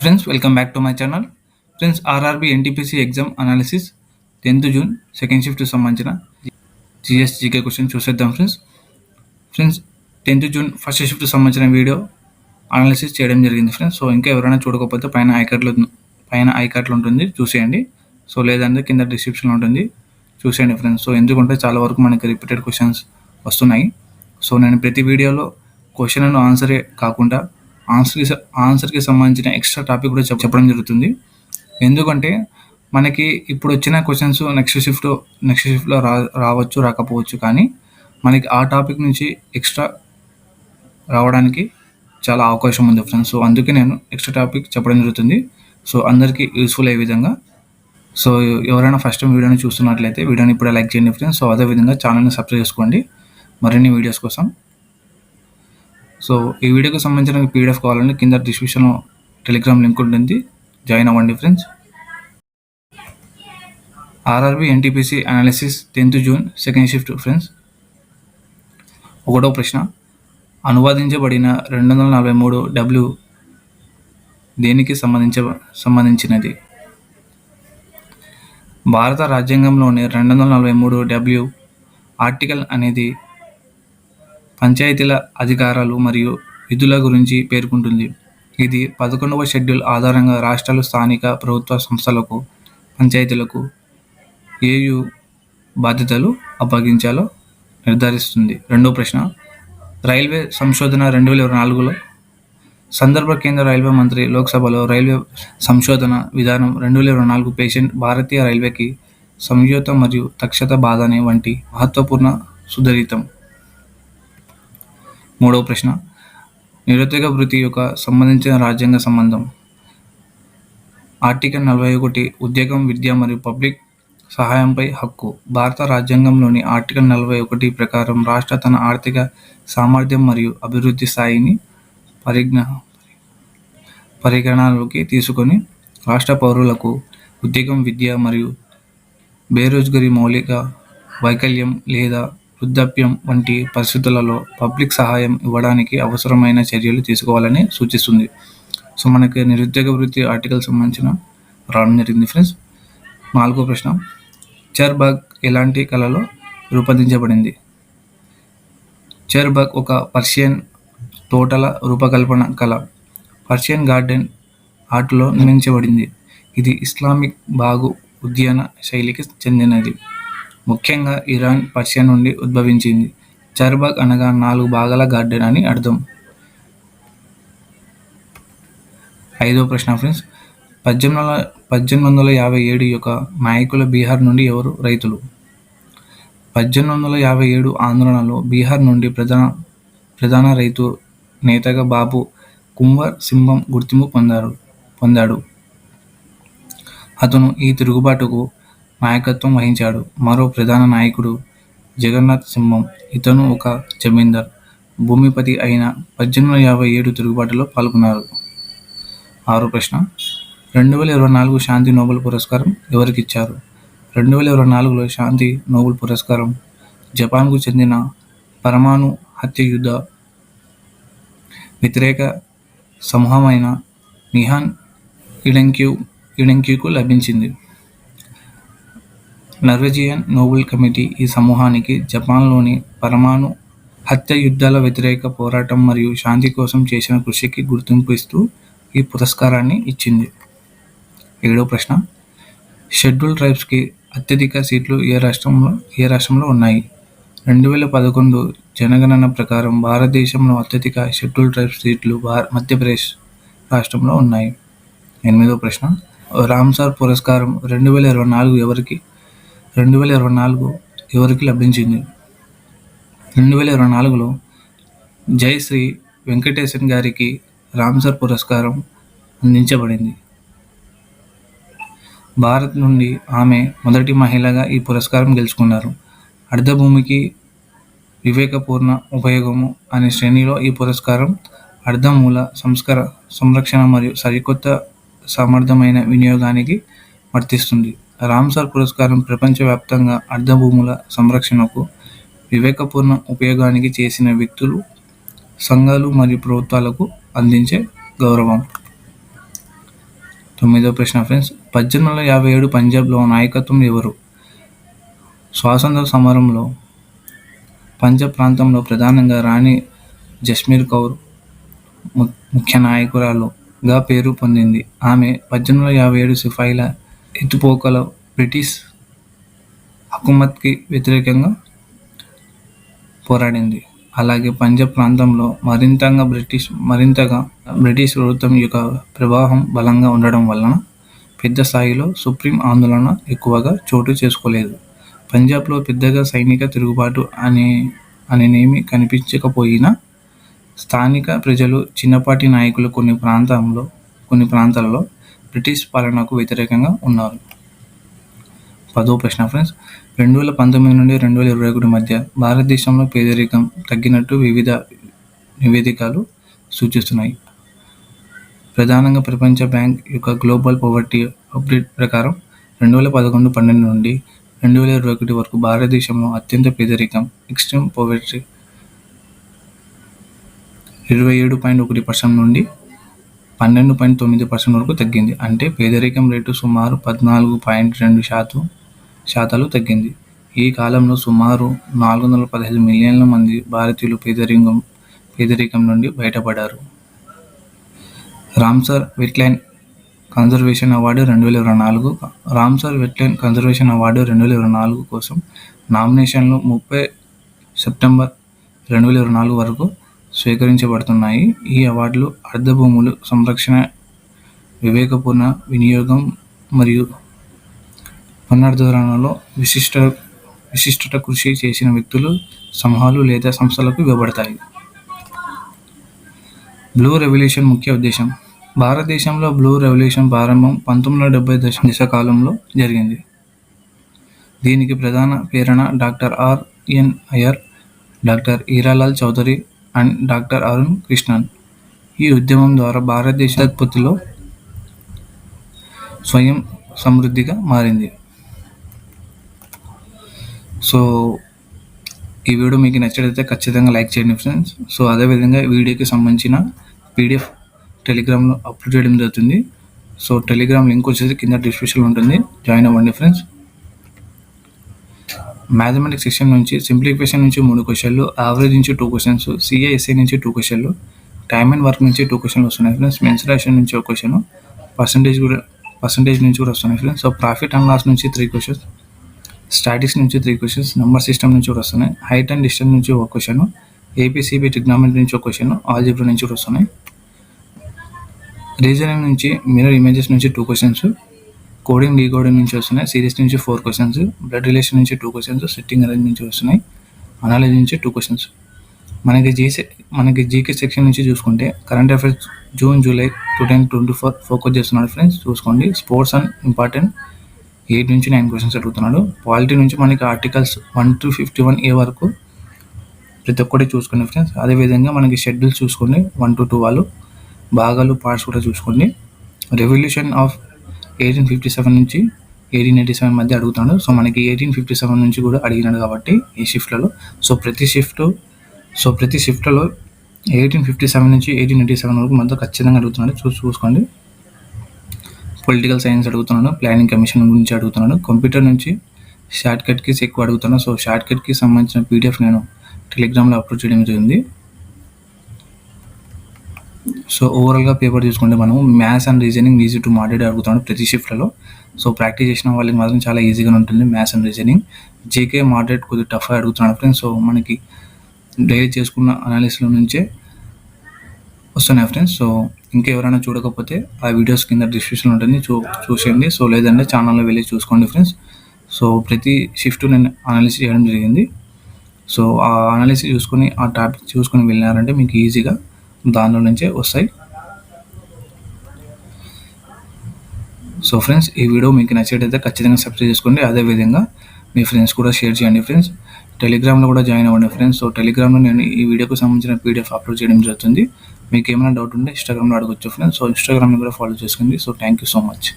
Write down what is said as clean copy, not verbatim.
Friends, welcome back to my channel. Friends, RRB NTPC exam analysis 10th June second shift సంబంధించిన GS GK question చూసేద్దాం. Friends 10th June first shift సంబంధించిన video analysis చేయడం జరిగింది friends. So ఇంకా ఎవరైనా చూడకపోతే పైన ఐకార్ట్లో ఉంటుంది, చూసేయండి. సో లేదంటే కింద డిస్క్రిప్షన్లో ఉంటుంది, చూసేయండి ఫ్రెండ్స్. సో ఎందుకంటే చాలా వరకు మనకి రిపీటెడ్ క్వశ్చన్స్ వస్తున్నాయి. సో నేను ప్రతి వీడియోలో క్వశ్చన్ అండ్ ఆన్సరే కాకుండా ఆన్సర్కి సంబంధించిన ఎక్స్ట్రా టాపిక్ కూడా చెప్పడం జరుగుతుంది. ఎందుకంటే మనకి ఇప్పుడు వచ్చిన క్వశ్చన్స్ నెక్స్ట్ షిఫ్ట్లో రావచ్చు, రాకపోవచ్చు. కానీ మనకి ఆ టాపిక్ నుంచి ఎక్స్ట్రా రావడానికి చాలా అవకాశం ఉంది ఫ్రెండ్స్. సో అందుకే నేను ఎక్స్ట్రా టాపిక్ చెప్పడం జరుగుతుంది. సో అందరికీ యూస్ఫుల్ అయ్యే విధంగా. సో ఎవరైనా ఫస్ట్ టైం వీడియోని చూస్తున్నట్లయితే వీడియోని ఇప్పుడే లైక్ చేయండి ఫ్రెండ్స్. సో అదేవిధంగా ఛానల్ని సబ్స్క్రైబ్ చేసుకోండి మరిన్ని వీడియోస్ కోసం. సో ఈ వీడియోకి సంబంధించిన పీడిఎఫ్ కావాలంటే కింద డిస్క్రిప్షన్లో టెలిగ్రామ్ లింక్ ఉంటుంది, జాయిన్ అవ్వండి friends. RRB NTPC analysis 10th June second shift friends. ఒకటో ప్రశ్న, అనువాదించబడిన 243 దేనికి సంబంధించినది? భారత రాజ్యాంగంలోని 243 ఆర్టికల్ అనేది పంచాయతీల అధికారాలు మరియు విధుల గురించి పేర్కొంటుంది. ఇది 11వ షెడ్యూల్ ఆధారంగా రాష్ట్రాలు, స్థానిక ప్రభుత్వ సంస్థలకు, పంచాయతీలకు ఏయు బాధ్యతలు అప్పగించాలో నిర్ధారిస్తుంది. రెండో ప్రశ్న, రైల్వే సంశోధన 2024లో సందర్భ కేంద్ర రైల్వే మంత్రి లోక్సభలో రైల్వే సంశోధన విధానం 2024 పేషెంట్ భారతీయ రైల్వేకి సంయోత మరియు దక్షత బాధనే వంటి మహత్వపూర్ణ సుధారితం. మూడవ ప్రశ్న, నిరుద్యోగ వృత్తి యొక్క సంబంధించిన రాజ్యాంగ సంబంధం. ఆర్టికల్ 41 ఉద్యోగం, విద్య మరియు పబ్లిక్ సహాయంపై హక్కు. భారత రాజ్యాంగంలోని ఆర్టికల్ 41 ప్రకారం రాష్ట్ర తన ఆర్థిక సామర్థ్యం మరియు అభివృద్ధి స్థాయిని పరిగణనలోకి తీసుకొని రాష్ట్ర పౌరులకు ఉద్యోగం, విద్య మరియు బేరోజ్గారీ, మౌలిక వైకల్యం లేదా వృద్ధాప్యం వంటి పరిస్థితులలో పబ్లిక్ సహాయం ఇవ్వడానికి అవసరమైన చర్యలు తీసుకోవాలని సూచిస్తుంది. సో మనకి నిరుద్యోగ వృత్తి ఆర్టికల్ సంబంధించిన రావడం జరిగింది ఫ్రెండ్స్. నాలుగో ప్రశ్న, చర్ బాగ్ ఎలాంటి కళలో రూపొందించబడింది? చర్ బాగ్ ఒక పర్షియన్ తోటల రూపకల్పన కళ, పర్షియన్ గార్డెన్ ఆర్ట్లో నిర్మించబడింది. ఇది ఇస్లామిక్ బాగు ఉద్యాన శైలికి చెందినది. ముఖ్యంగా ఇరాన్, పర్షియా నుండి ఉద్భవించింది. చర్బాగ్ అనగా 4 భాగాల గార్డెన్ అని అర్థం. ఐదో ప్రశ్న ఫ్రెండ్స్, 1857 యొక్క నాయకుల బీహార్ నుండి ఎవరు రైతులు? 1857 ఆందోళనలో బీహార్ నుండి ప్రధాన రైతు నేతగా బాబు కున్వర్ సింహం గుర్తింపు పొందాడు. అతను ఈ తిరుగుబాటుకు నాయకత్వం వహించాడు. మరో ప్రధాన నాయకుడు జగన్నాథ్ సింహం. ఇతను ఒక జమీందార్, భూమిపతి అయిన 1857 తిరుగుబాటులో పాల్గొన్నారు. ఆరో ప్రశ్న, 2024 శాంతి నోబెల్ పురస్కారం ఎవరికి ఇచ్చారు? 2024లో శాంతి నోబెల్ పురస్కారం జపాన్కు చెందిన పరమాణు హత్యాయుద్ధ వ్యతిరేక సమూహమైన నిహాన్ ఇడెంక్యూకు లభించింది. నార్వేజియన్ నోబెల్ కమిటీ ఈ సమూహానికి జపాన్లోని పరమాణు హత్య యుద్ధాల వ్యతిరేక పోరాటం మరియు శాంతి కోసం చేసిన కృషికి గుర్తింపు ఇస్తూ ఈ పురస్కారాన్ని ఇచ్చింది. ఏడో ప్రశ్న, షెడ్యూల్ ట్రైబ్స్కి అత్యధిక సీట్లు ఏ రాష్ట్రంలో ఉన్నాయి? 2011 జనగణన ప్రకారం భారతదేశంలో అత్యధిక షెడ్యూల్ ట్రైబ్స్ సీట్లు మధ్యప్రదేశ్ రాష్ట్రంలో ఉన్నాయి. ఎనిమిదో ప్రశ్న, రామ్సార్ పురస్కారం 2024 ఎవరికి లభించింది? 2024లో జై శ్రీ వెంకటేశన్ గారికి రామ్సార్ పురస్కారం అందించబడింది. భారత్ నుండి ఆమె మొదటి మహిళగా ఈ పురస్కారం గెలుచుకున్నారు. అర్ధభూమికి వివేకపూర్ణ ఉపయోగము అనే శ్రేణిలో ఈ పురస్కారం అర్ధమూల సంరక్షణ మరియు సరికొత్త సమర్థమైన వినియోగానికి వర్తిస్తుంది. రామ్సార్ పురస్కారం ప్రపంచవ్యాప్తంగా అర్ధభూముల సంరక్షణకు, వివేకపూర్ణ ఉపయోగానికి చేసిన వ్యక్తులు, సంఘాలు మరియు ప్రభుత్వాలకు అందించే గౌరవం. 9వ ప్రశ్న ఫ్రెండ్స్, 1857 పంజాబ్లో నాయకత్వం ఎవరు? స్వాతంత్ర సమరంలో పంజాబ్ ప్రాంతంలో ప్రధానంగా రాణి జస్మీర్ కౌర్ ముఖ్య నాయకురాలుగా పేరు పొందింది. ఆమె 1857 సిపాయిల ఎత్తిపోకలో బ్రిటిష్ హకుమత్కి వ్యతిరేకంగా పోరాడింది. అలాగే పంజాబ్ ప్రాంతంలో మరింతగా బ్రిటిష్ ప్రభుత్వం యొక్క ప్రభావం బలంగా ఉండడం వలన పెద్ద స్థాయిలో సుప్రీం ఆందోళన ఎక్కువగా చోటు చేసుకోలేదు. పంజాబ్లో పెద్దగా సైనిక తిరుగుబాటు అనేనేమి కనిపించకపోయినా స్థానిక ప్రజలు, చిన్నపాటి నాయకులు కొన్ని ప్రాంతాలలో బ్రిటిష్ పాలనకు వ్యతిరేకంగా ఉన్నారు. 10వ ప్రశ్న ఫ్రెండ్స్, 2019 నుండి 2021 మధ్య భారతదేశంలో పేదరికం తగ్గినట్టు వివిధ నివేదికలు సూచిస్తున్నాయి. ప్రధానంగా ప్రపంచ బ్యాంక్ యొక్క గ్లోబల్ పావర్టీ అప్డేట్ ప్రకారం 2011-12 నుండి 2021 వరకు భారతదేశంలో అత్యంత పేదరికం ఎక్స్ట్రీమ్ పావర్టీ 27.1% నుండి 12.9% వరకు తగ్గింది. అంటే పేదరికం రేటు సుమారు 14.2% తగ్గింది. ఈ కాలంలో సుమారు 415 మిలియన్ల మంది భారతీయులు పేదరికం నుండి బయటపడ్డారు. Ramsar wetland conservation award 2024 Ramsar wetland conservation award 2024 కోసం నామినేషన్లు 30 సెప్టెంబర్ 2024 వరకు స్వీకరించబడుతున్నాయి. ఈ అవార్డులు అర్ధ భూములు సంరక్షణ, వివేకపూర్ణ వినియోగం మరియు పునరుద్ధరణలో విశిష్ట కృషి చేసిన వ్యక్తులు, సమూహాలు లేదా సంస్థలకు ఇవ్వబడతాయి. బ్లూ రెవల్యూషన్ ముఖ్య ఉద్దేశం. భారతదేశంలో బ్లూ రెవల్యూషన్ ప్రారంభం 1970 దశకాలంలో జరిగింది. దీనికి ప్రధాన ప్రేరణ doctor R N. Iyer, doctor Hiralal Chaudhary and doctor Arun Krishnan. ఈ ఉద్యమం ద్వారా భారతదేశ ఉత్పత్తిలో స్వయం సమృద్ధిగా మారింది. సో ఈ వీడియో మీకు నచ్చినట్లయితే ఖచ్చితంగా లైక్ చేయండి ఫ్రెండ్స్. సో అదేవిధంగా ఈ వీడియోకి సంబంధించిన పీడిఎఫ్ టెలిగ్రామ్లో అప్లోడ్ చేయడం జరుగుతుంది. సో టెలిగ్రామ్ లింక్ వచ్చేసి కింద డిస్క్రిప్షన్లో ఉంటుంది, జాయిన్ అవ్వండి ఫ్రెండ్స్. మ్యాథమెటిక్స్ సెక్షన్ నుంచి సింప్లిఫికేషన్ నుంచి 3 క్వశ్చన్లు, యావరేజ్ నుంచి 2 క్వశ్చన్స్, సిఏఎస్ఏ నుంచి 2 క్వశ్చన్లు, టైమ్ అండ్ వర్క్ నుంచి 2 క్వశ్చన్లు వస్తున్నాయి ఫ్రెండ్స్. మెన్సురేషన్ నుంచి 1 క్వశ్చన్, పర్సంటేజ్ నుంచి కూడా వస్తున్నాయి friends. So profit and loss నుంచి 3 క్వశ్చన్స్, స్టాటిక్స్ నుంచి 3 క్వశ్చన్స్, నెంబర్ సిస్టమ్ నుంచి కూడా వస్తున్నాయి, హైట్ అండ్ డిస్టెన్స్ నుంచి 1 క్వశ్చన్, ఏపీసీబీ ట్రిగ్నామెట్రీ నుంచి 1 క్వశ్చన్, ఆల్జీబ్రా నుంచి కూడా వస్తున్నాయి. రీజనింగ్ నుంచి మిర్రర్ ఇమేజెస్ నుంచి 2 క్వశ్చన్స్, కోడింగ్ డీకోడింగ్ నుంచి వస్తున్నాయి, సిరీస్ నుంచి 4 క్వశ్చన్స్, బ్లడ్ రిలేషన్ నుంచి 2 క్వశ్చన్స్, సిట్టింగ్ అరేంజ్ నుంచి వస్తున్నాయి, అనాలజీ నుంచి 2 క్వశ్చన్స్. మనకి జీకే సెక్షన్ నుంచి చూసుకుంటే current affairs June July 2024 focus చేస్తున్నాడు ఫ్రెండ్స్, చూసుకోండి. స్పోర్ట్స్ అండ్ ఇంపార్టెంట్ 8 నుంచి 9 క్వశ్చన్స్ అడుగుతున్నాడు. పాలిటీ నుంచి మనకి ఆర్టికల్స్ 1 to 51A వరకు ప్రతి ఒక్కటి చూసుకోండి ఫ్రెండ్స్. అదేవిధంగా మనకి షెడ్యూల్స్ చూసుకోండి, 1 to 12 భాగాలు, పార్ట్స్ కూడా చూసుకోండి. రెవల్యూషన్ ఆఫ్ 1857 నుంచి 1887 మధ్య అడుగుతాడు. సో మనకి 1857 నుంచి కూడా అడిగినాడు కాబట్టి ఈ షిఫ్ట్లలో. సో ప్రతి షిఫ్ట్లో 1857 నుంచి 1887 వరకు మధ్య ఖచ్చితంగా అడుగుతున్నాడు, చూసుకోండి. పొలిటికల్ సైన్స్ అడుగుతున్నాడు, ప్లానింగ్ కమిషన్ గురించి అడుగుతున్నాడు, కంప్యూటర్ నుంచి షార్ట్ కట్ కీస్ ఎక్కువ అడుగుతున్నాను. సో షార్ట్ కట్ కీస్ సంబంధించిన పీడిఎఫ్ నేను టెలిగ్రామ్లో అప్లోడ్ చేయడం జరిగింది. సో ఓవరాల్గా పేపర్ చూసుకుంటే మనం maths and reasoning easy to moderate అడుగుతున్నాడు ప్రతి షిఫ్ట్లలో. సో ప్రాక్టీస్ చేసిన వాళ్ళకి మాత్రం చాలా ఈజీగా ఉంటుంది maths and reasoning. GK moderate కొద్దిగా టఫ్గా అడుగుతున్నాడు ఫ్రెండ్స్. సో మనకి డైలీ చేసుకున్న అనాలిసిస్లో నుంచే వస్తున్నాయి ఫ్రెండ్స్. సో ఇంకా ఎవరైనా చూడకపోతే ఆ వీడియోస్ కింద డిస్క్రిప్షన్ ఉంటుంది, చూసేయండి. సో లేదంటే ఛానల్లో వెళ్ళి చూసుకోండి ఫ్రెండ్స్. సో ప్రతి షిఫ్ట్ నేను అనాలిసిస్ చేయడం జరిగింది. సో ఆ అనాలిసిస్ చూసుకొని ఆ టాపిక్ చూసుకొని వెళ్ళినారంటే మీకు ఈజీగా దానిలో నుంచే వస్తాయి. సో ఫ్రెండ్స్ ఈ వీడియో మీకు నచ్చేటైతే ఖచ్చితంగా సబ్స్క్రైబ్ చేసుకోండి. అదేవిధంగా మీ ఫ్రెండ్స్ కూడా షేర్ చేయండి ఫ్రెండ్స్. టెలిగ్రామ్లో కూడా జాయిన్ అవ్వండి ఫ్రెండ్స్. సో టెలిగ్రామ్లో నేను ఈ వీడియోకి సంబంధించిన పీడిఎఫ్ అప్లోడ్ చేయడం జరుగుతుంది. మీకు ఏమైనా డౌట్ ఉంటే ఇన్స్టాగ్రామ్లో అడగొచ్చు ఫ్రెండ్స్. సో ఇన్స్టాగ్రామ్ని కూడా ఫాలో చేసుకోండి. So thank you so much.